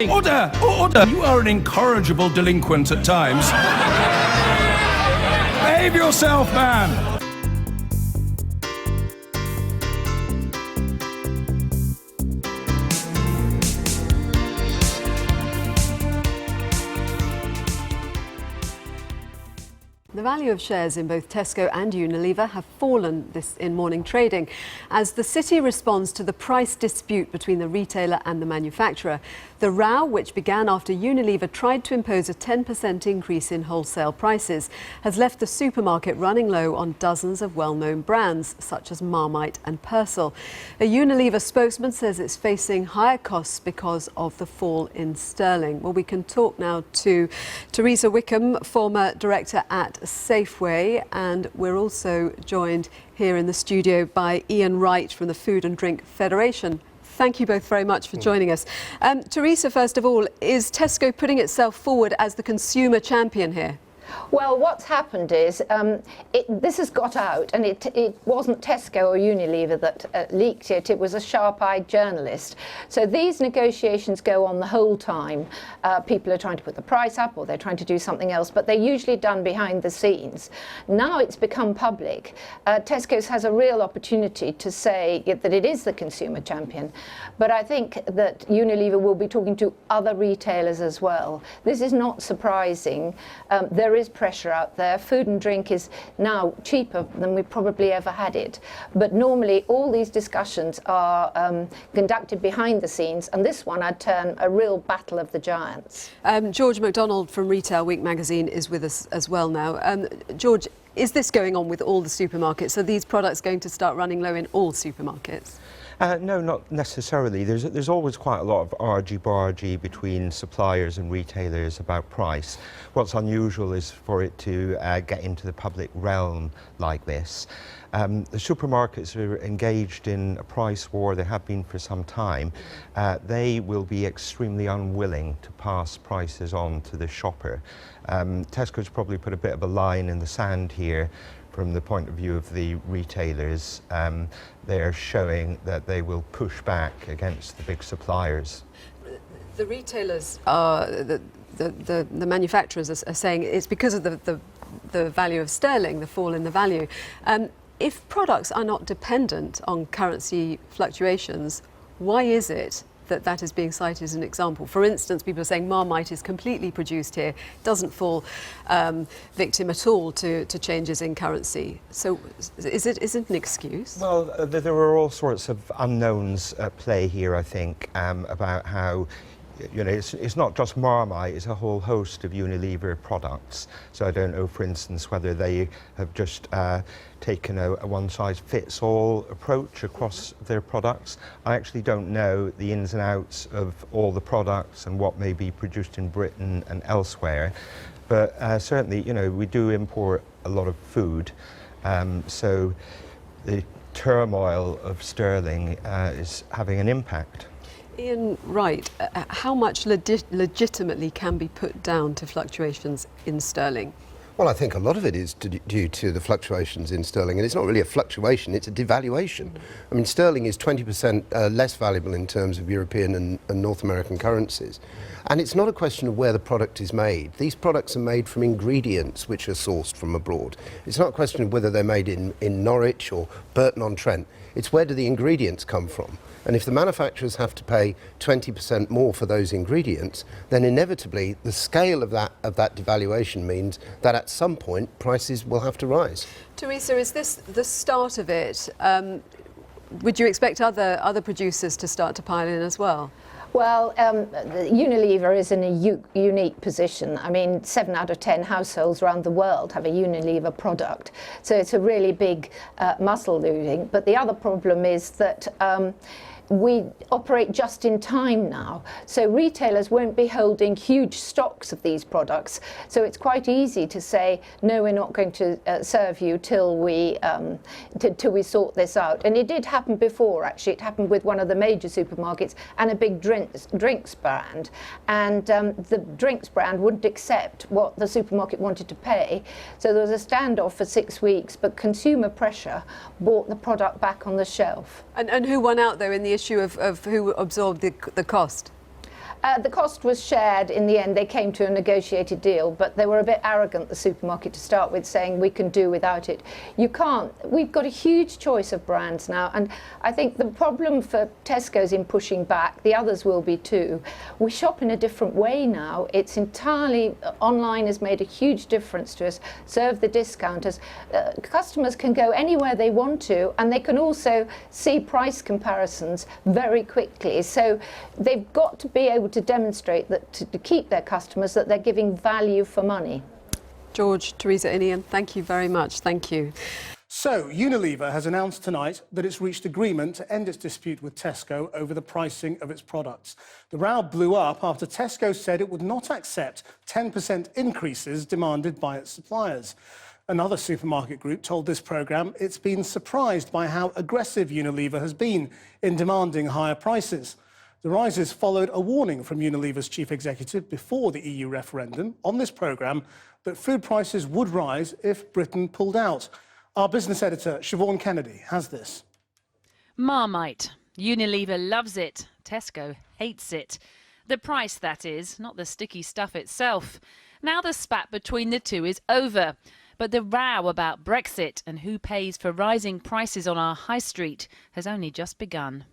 Order! Order! You are an incorrigible delinquent at times. Behave yourself, man! The value of shares in both Tesco and Unilever have fallen in morning trading as the city responds to the price dispute between the retailer and the manufacturer. The row, which began after Unilever tried to impose a 10% increase in wholesale prices, has left the supermarket running low on dozens of well-known brands such as Marmite and Persil. A Unilever spokesman says it's facing higher costs because of the fall in sterling. Well, we can talk now to Teresa Wickham, former director at Safeway, and we're also joined here in the studio by Ian Wright from the Food and Drink Federation. Thank you both very much for joining us. Teresa, first of all, is Tesco putting itself forward as the consumer champion here? Well, what's happened is this has got out, and it wasn't Tesco or Unilever that leaked it. It was a sharp-eyed journalist. So these negotiations go on the whole time. People are trying to put the price up, or they're trying to do something else, but they're usually done behind the scenes. Now it's become public. Tesco's has a real opportunity to say that it is the consumer champion. But I think that Unilever will be talking to other retailers as well. This is not surprising. There is pressure out there. Food and drink is now cheaper than we probably ever had it. But normally all these discussions are conducted behind the scenes, and this one I'd term a real battle of the giants. George MacDonald from Retail Week magazine is with us as well now. George, is this going on with all the supermarkets? Are these products going to start running low in all supermarkets? No, not necessarily. There's always quite a lot of argy-bargy between suppliers and retailers about price. What's unusual is for it to get into the public realm like this. The supermarkets are engaged in a price war. They have been for some time. They will be extremely unwilling to pass prices on to the shopper. Tesco's probably put a bit of a line in the sand here. From the point of view of the retailers, they are showing that they will push back against the big suppliers. The retailers are, the manufacturers are saying it's because of the value of sterling, the fall in the value. If products are not dependent on currency fluctuations, why is it that is being cited as an example? For instance, people are saying Marmite is completely produced here, doesn't fall victim at all to changes in currency. So is it an excuse? Well, there are all sorts of unknowns at play here, I think, about how, you know, it's not just Marmite, it's a whole host of Unilever products. So I don't know, for instance, whether they have just taken a one-size-fits-all approach across their products. I actually don't know the ins and outs of all the products and what may be produced in Britain and elsewhere. But certainly, you know, we do import a lot of food. So the turmoil of sterling is having an impact. Ian Wright, how much legitimately can be put down to fluctuations in sterling? Well, I think a lot of it is due to the fluctuations in sterling, and it's not really a fluctuation, it's a devaluation. I mean, sterling is 20% less valuable in terms of European and North American currencies. And it's not a question of where the product is made. These products are made from ingredients which are sourced from abroad. It's not a question of whether they're made in Norwich or Burton-on-Trent. It's where do the ingredients come from. And if the manufacturers have to pay 20% more for those ingredients, then inevitably the scale of that devaluation means that at some point prices will have to rise. Teresa, is this the start of it? Would you expect other producers to start to pile in as well? Well, Unilever is in a unique position. I mean, 7 out of 10 households around the world have a Unilever product. So it's a really big muscle losing. But the other problem is that we operate just in time now, so retailers won't be holding huge stocks of these products. So it's quite easy to say, no, we're not going to serve you till we sort this out. And it did happen before, actually. It happened with one of the major supermarkets and a big drinks brand. And the drinks brand wouldn't accept what the supermarket wanted to pay. So there was a standoff for 6 weeks, but consumer pressure brought the product back on the shelf. And who won out, though, in the issue of who absorbed the cost? The cost was shared in the end. They came to a negotiated deal, but they were a bit arrogant, the supermarket, to start with, saying we can do without it. You can't. We've got a huge choice of brands now, and I think the problem for Tesco's in pushing back, the others will be too. We shop in a different way now. It's entirely, online has made a huge difference to us. Serve the discounters. Customers can go anywhere they want to, and they can also see price comparisons very quickly. So they've got to be able to demonstrate that to keep their customers, that they're giving value for money. George, Teresa, and Ian, thank you very much. Thank you. So, Unilever has announced tonight that it's reached agreement to end its dispute with Tesco over the pricing of its products. The row blew up after Tesco said it would not accept 10% increases demanded by its suppliers. Another supermarket group told this programme it's been surprised by how aggressive Unilever has been in demanding higher prices. The rises followed a warning from Unilever's chief executive before the EU referendum on this programme that food prices would rise if Britain pulled out. Our business editor, Siobhan Kennedy, has this. Marmite. Unilever loves it. Tesco hates it. The price, that is, not the sticky stuff itself. Now the spat between the two is over. But the row about Brexit and who pays for rising prices on our high street has only just begun.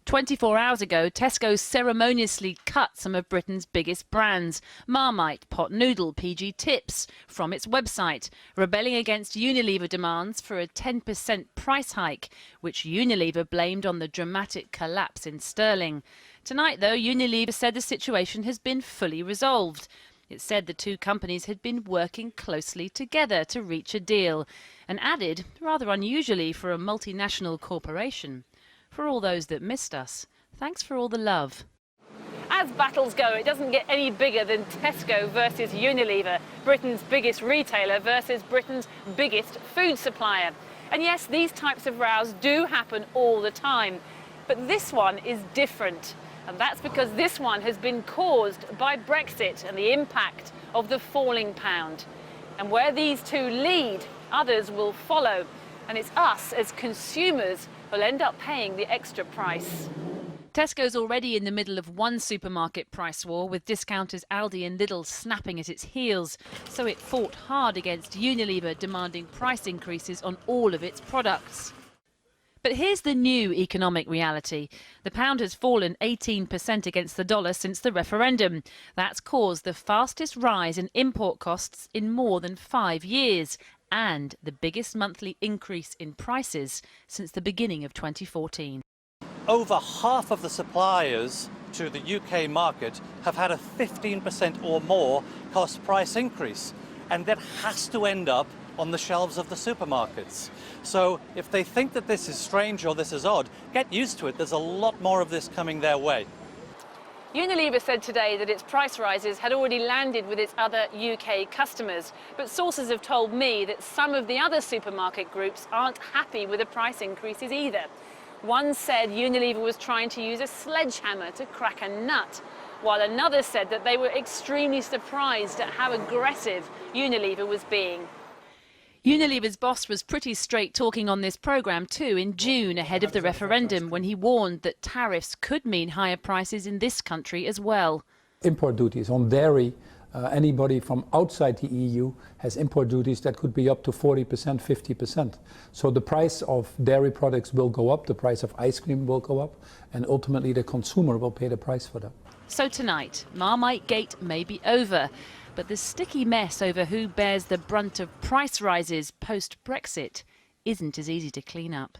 24 hours ago, Tesco ceremoniously cut some of Britain's biggest brands, Marmite, Pot Noodle, PG Tips, from its website, rebelling against Unilever demands for a 10% price hike, which Unilever blamed on the dramatic collapse in sterling. Tonight, though, Unilever said the situation has been fully resolved. It said the two companies had been working closely together to reach a deal, and added, rather unusually for a multinational corporation, for all those that missed us, thanks for all the love. As battles go, it doesn't get any bigger than Tesco versus Unilever, Britain's biggest retailer versus Britain's biggest food supplier. And yes, these types of rows do happen all the time, but this one is different. And that's because this one has been caused by Brexit and the impact of the falling pound. And where these two lead, others will follow. And it's us as consumers who'll end up paying the extra price. Tesco's already in the middle of one supermarket price war, with discounters Aldi and Lidl snapping at its heels. So it fought hard against Unilever demanding price increases on all of its products. But here's the new economic reality. The pound has fallen 18% against the dollar since the referendum. That's caused the fastest rise in import costs in more than 5 years, and the biggest monthly increase in prices since the beginning of 2014. Over half of the suppliers to the UK market have had a 15% or more cost price increase, and that has to end up on the shelves of the supermarkets. So if they think that this is strange or this is odd, get used to it. There's a lot more of this coming their way. Unilever said today that its price rises had already landed with its other UK customers, but sources have told me that some of the other supermarket groups aren't happy with the price increases either. One said Unilever was trying to use a sledgehammer to crack a nut, while another said that they were extremely surprised at how aggressive Unilever was being. Unilever's boss was pretty straight talking on this programme too in June ahead of the referendum, when he warned that tariffs could mean higher prices in this country as well. Import duties on dairy, anybody from outside the EU has import duties that could be up to 40%, 50%. So the price of dairy products will go up, the price of ice cream will go up, and ultimately the consumer will pay the price for that. So tonight, Marmite Gate may be over, but the sticky mess over who bears the brunt of price rises post-Brexit isn't as easy to clean up.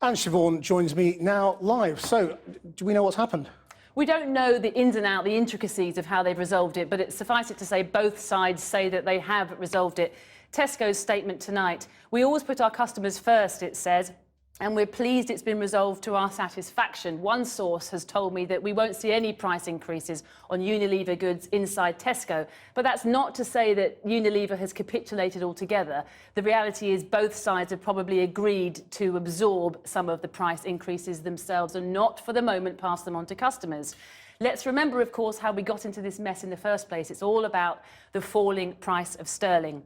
And Siobhan joins me now live. So, do we know what's happened? We don't know the ins and outs, the intricacies of how they've resolved it, but suffice it to say both sides say that they have resolved it. Tesco's statement tonight: we always put our customers first, it says, and we're pleased it's been resolved to our satisfaction. One source has told me that we won't see any price increases on Unilever goods inside Tesco, but that's not to say that Unilever has capitulated altogether. The reality is both sides have probably agreed to absorb some of the price increases themselves and not for the moment pass them on to customers. Let's remember, of course, how we got into this mess in the first place. It's all about the falling price of sterling.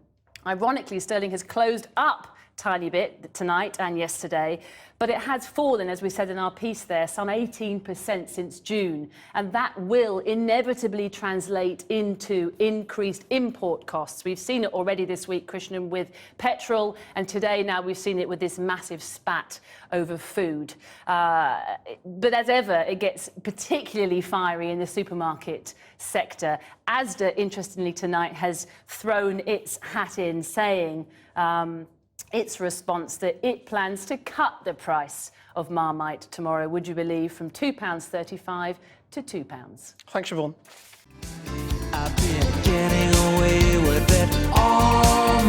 Ironically, sterling has closed up tiny bit tonight and yesterday, but it has fallen, as we said in our piece there, some 18% since June, and that will inevitably translate into increased import costs. We've seen it already this week, Krishnan, with petrol, and today now we've seen it with this massive spat over food. But as ever, it gets particularly fiery in the supermarket sector. Asda, interestingly, tonight has thrown its hat in, saying its response that it plans to cut the price of Marmite tomorrow, would you believe, from £2.35 to £2. Thanks, Siobhan. I've been getting away with it all